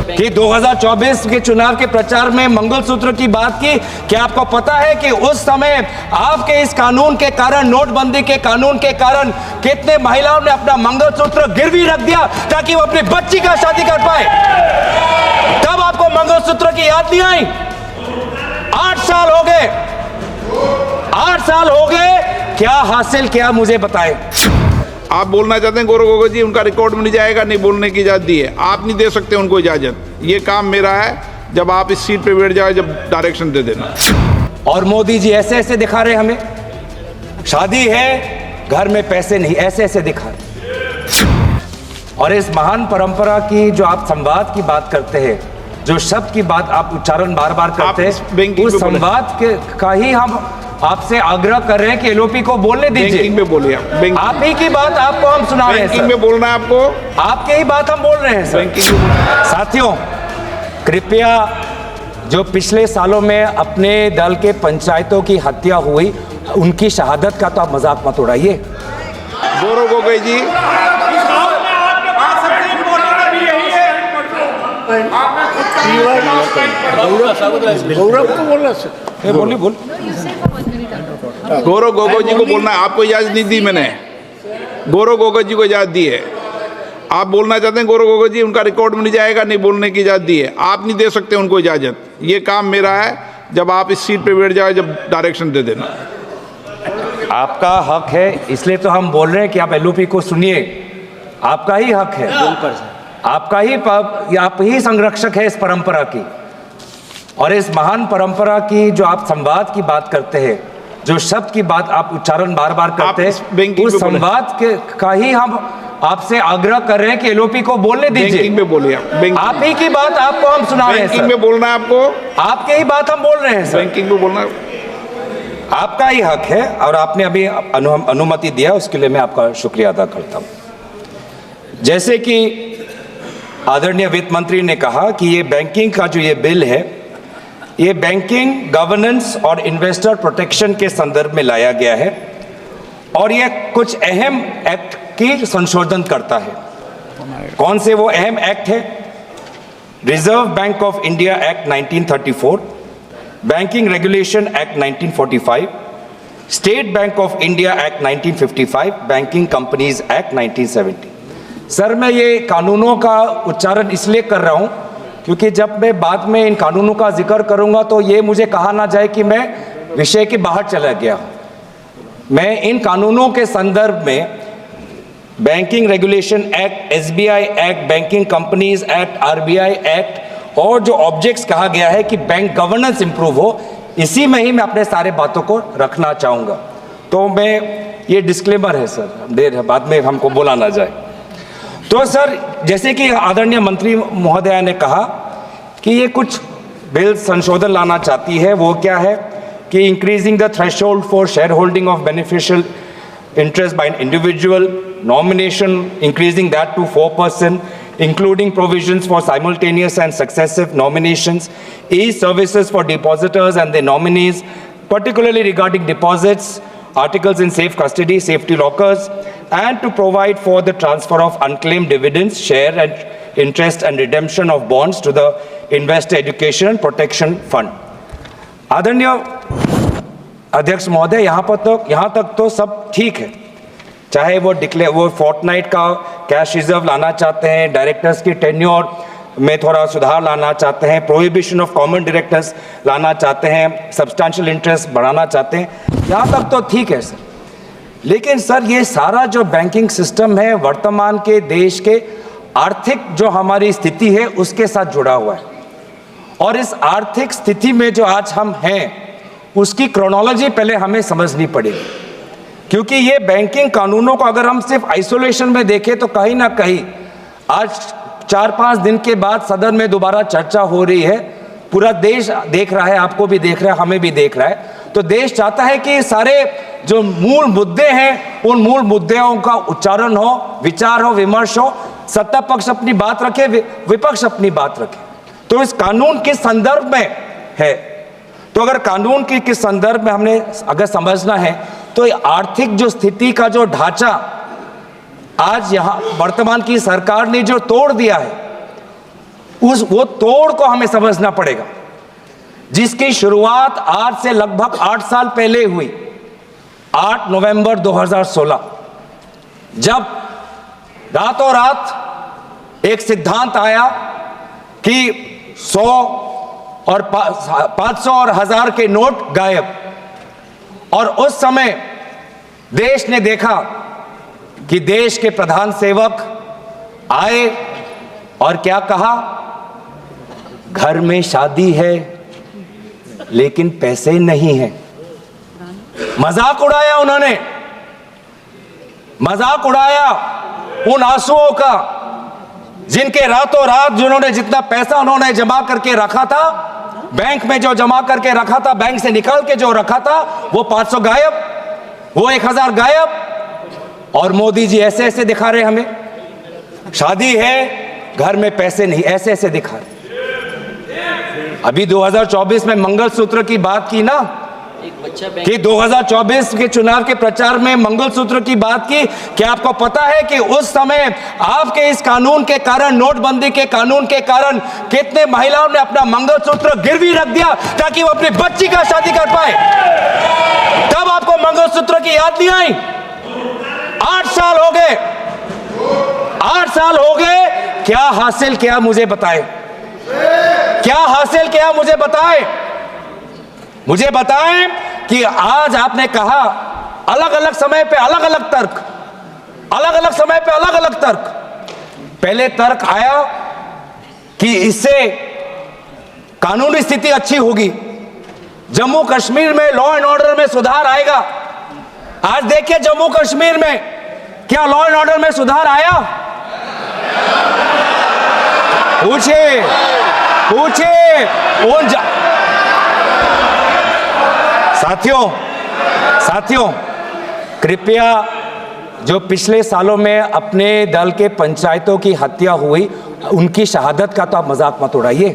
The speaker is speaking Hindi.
कि 2024 के चुनाव के प्रचार में मंगलसूत्र की बात की। क्या आपको पता है कि उस समय आपके इस कानून के कारण, नोटबंदी के कानून के कारण, कितने महिलाओं ने अपना मंगलसूत्र गिरवी रख दिया ताकि वो अपनी बच्ची का शादी कर पाए? तब आपको मंगलसूत्र की याद नहीं आई? 8 साल हो गए, 8 साल हो गए, क्या हासिल किया मुझे बताएं। आप बोलना चाहते हैं गौरव गोगोई जी, उनका रिकॉर्ड में नहीं जाएगा, नहीं बोलने की इजाज़त दी है। आप नहीं दे सकते उनको इजाज़त, ये काम मेरा है। जब आप इस सीट पे बैठ जाओ, जब डायरेक्शन दे देना। और मोदी जी ऐसे ऐसे दिखा रहे हमें, शादी है घर में पैसे नहीं, ऐसे ऐसे दिखा रहे। और इस महान परंपरा की जो आप संवाद की बात करते हैं, जो शब्द की बात आप उच्चारण बार बार करते हैं, उस संवाद का ही हम आपसे आग्रह कर रहे हैं कि एलओपी को बोलने दीजिए। बैंकिंग में बोलिए आप ही की बात आपको हम सुना रहे हैं। बैंकिंग में बोलना है आपको, आपके ही बात हम बोल रहे हैं सर। साथियों, कृपया जो पिछले सालों में अपने दल के पंचायतों की हत्या हुई, उनकी शहादत का तो आप मजाक मत उड़ाइए। गौरव गोगोई जी, गौरव गोगोई जी को बोलना, आपको इजाज़त नहीं दी मैंने, गौरव गोगोई जी को इजाज़त दी है। आप बोलना चाहते हैं गौरव गोगोई जी, उनका रिकॉर्ड में नहीं जाएगा, नहीं बोलने की इजाज़त दी है। आप नहीं दे सकते उनको इजाज़त, ये काम मेरा है। जब आप इस सीट पे बैठ जाओ, जब डायरेक्शन दे देना। आपका हक है, इसलिए तो हम बोल रहे हैं कि आप एलओपी को सुनिए। आपका ही हक है, आपका ही, आप ही संरक्षक है इस परंपरा की। और इस महान परंपरा की जो आप संवाद की बात करते हैं, जो शब्द की बात आप उच्चारण बार बार करते हैं, उस संवाद का ही हम आपसे आग्रह कर रहे हैं कि एलओपी को बोलने दीजिए। बैंकिंग में बोलिए, आप ही की बात आपको हम सुना रहे हैं। बैंकिंग में बोलना है आपको, आपके ही बात हम बोल रहे हैं सर। बैंकिंग में बोलना आपका ही हक है, और आपने अभी अनुमति दिया, उसके लिए मैं आपका शुक्रिया अदा करता हूं। जैसे कि आदरणीय वित्त मंत्री ने कहा कि ये बैंकिंग का जो ये बिल है, ये बैंकिंग गवर्नेंस और इन्वेस्टर प्रोटेक्शन के संदर्भ में लाया गया है, और ये कुछ अहम एक्ट की संशोधन करता है। कौन से वो अहम एक्ट है? Reserve bank of India act 1934, banking regulation act 1945, state bank of India act 1955, banking companies act 1970। Sir, मैं ये कानूनों का उच्चारण इसलिए कर रहा हूं क्योंकि जब मैं बाद में इन कानूनों का जिक्र करूंगा तो ये मुझे कहा ना जाए कि मैं विषय के बाहर चला गया। मैं इन कानूनों के संदर्भ में banking regulation act, SBI act, banking companies act, RBI act, और जो ऑब्जेक्ट्स कहा गया है कि बैंक गवर्नेंस इंप्रूव हो, इसी में ही मैं अपने सारे बातों को रखना चाहूँगा। तो मैं, ये डिस्क्लेमर है सर, देर है, बाद में हमको बोला ना जाए। तो सर, जैसे कि आदरणीय मंत्री महोदया ने कहा कि ये कुछ बिल संशोधन लाना चाहती है, वो क्या है कि increasing the threshold for share holding of beneficial interest by an individual, nomination, increasing that to 4%, including provisions for simultaneous and successive nominations, e-services for depositors and their nominees, particularly regarding deposits, articles in safe custody, safety lockers, and to provide for the transfer of unclaimed dividends, share and interest and redemption of bonds to the Investor Education and Protection Fund. आदरणीय अध्यक्ष महोदय, यहाँ तक तो सब ठीक है। चाहे वो फोर्टनाइट का कैश रिजर्व लाना चाहते हैं, डायरेक्टर्स की टेन्योर में थोड़ा सुधार लाना चाहते हैं, प्रोहिबिशन ऑफ कॉमन डायरेक्टर्स लाना चाहते हैं, सब्सटैंशियल इंटरेस्ट बढ़ाना चाहते हैं, यहाँ तक तो ठीक है सर। लेकिन सर, ये सारा जो बैंकिंग सिस्टम है वर्तमान के देश के आर्थिक जो हमारी स्थिति है उसके साथ जुड़ा हुआ है, और इस आर्थिक स्थिति में जो आज हम हैं उसकी क्रोनोलॉजी पहले हमें समझनी पड़ेगी। क्योंकि ये बैंकिंग कानूनों को अगर हम सिर्फ आइसोलेशन में देखें तो कहीं ना कहीं आज 4-5 दिन के बाद सदन में दोबारा चर्चा हो रही है, पूरा देश देख रहा है, आपको भी देख रहा है, हमें भी देख रहा है। तो देश चाहता है कि सारे जो मूल मुद्दे हैं उन मूल मुद्दों का उच्चारण हो, विचार हो, विमर्श हो, सत्ता पक्ष अपनी बात रखे, विपक्ष अपनी बात रखे। तो इस कानून के संदर्भ में है, तो अगर कानून के संदर्भ में हमने अगर समझना है तो आर्थिक जो स्थिति का जो ढांचा आज यहाँ वर्तमान की सरकार ने जो तोड़ दिया है, वो तोड़ को हमें समझना पड़ेगा, जिसकी शुरुआत आज से लगभग 8 साल पहले हुई। 8 नवंबर 2016, जब रातों रात एक सिद्धांत आया कि 100 और 500 और 1000 के नोट गायब। और उस समय देश ने देखा कि देश के प्रधान सेवक आए और क्या कहा, घर में शादी है लेकिन पैसे नहीं हैं। मजाक उड़ाया उन्होंने, मजाक उड़ाया उन आंसुओं का, जिनके रातों रात जिन्होंने जितना पैसा उन्होंने जमा करके रखा था, बैंक में जो जमा करके रखा था, बैंक से निकाल के जो रखा था, वो 500 गायब, वो 1000 गायब। और मोदी जी ऐसे ऐसे दिखा रहे हमें, शादी है घर में पैसे नहीं, ऐसे ऐसे दिखा रहे। अभी 2024 में मंगलसूत्र की बात की ना, कि 2024 के चुनाव के प्रचार में मंगलसूत्र की बात की। क्या आपको पता है कि उस समय आपके इस कानून के कारण, नोटबंदी के कानून के कारण, कितने महिलाओं ने अपना मंगलसूत्र गिरवी रख दिया ताकि वो अपनी बच्ची का शादी कर पाए? तब आपको मंगलसूत्र की याद नहीं आई? 8 साल हो गए, 8 साल हो गए। क्या हासिल किया मुझे बताएं, क्या हासिल किया मुझे बताएं। मुझे बताएं कि आज आपने कहा अलग अलग समय पे अलग अलग तर्क, अलग अलग समय पे अलग अलग तर्क। पहले तर्क आया कि इससे कानूनी स्थिति अच्छी होगी, जम्मू कश्मीर में लॉ एंड ऑर्डर में सुधार आएगा। आज देखिए जम्मू कश्मीर में क्या लॉ एंड ऑर्डर में सुधार आया? पूछिए पूछिए उन साथियों, कृपया जो पिछले सालों में अपने दल के पंचायतों की हत्या हुई, उनकी शहादत का तो आप मजाक मत उड़ाइए।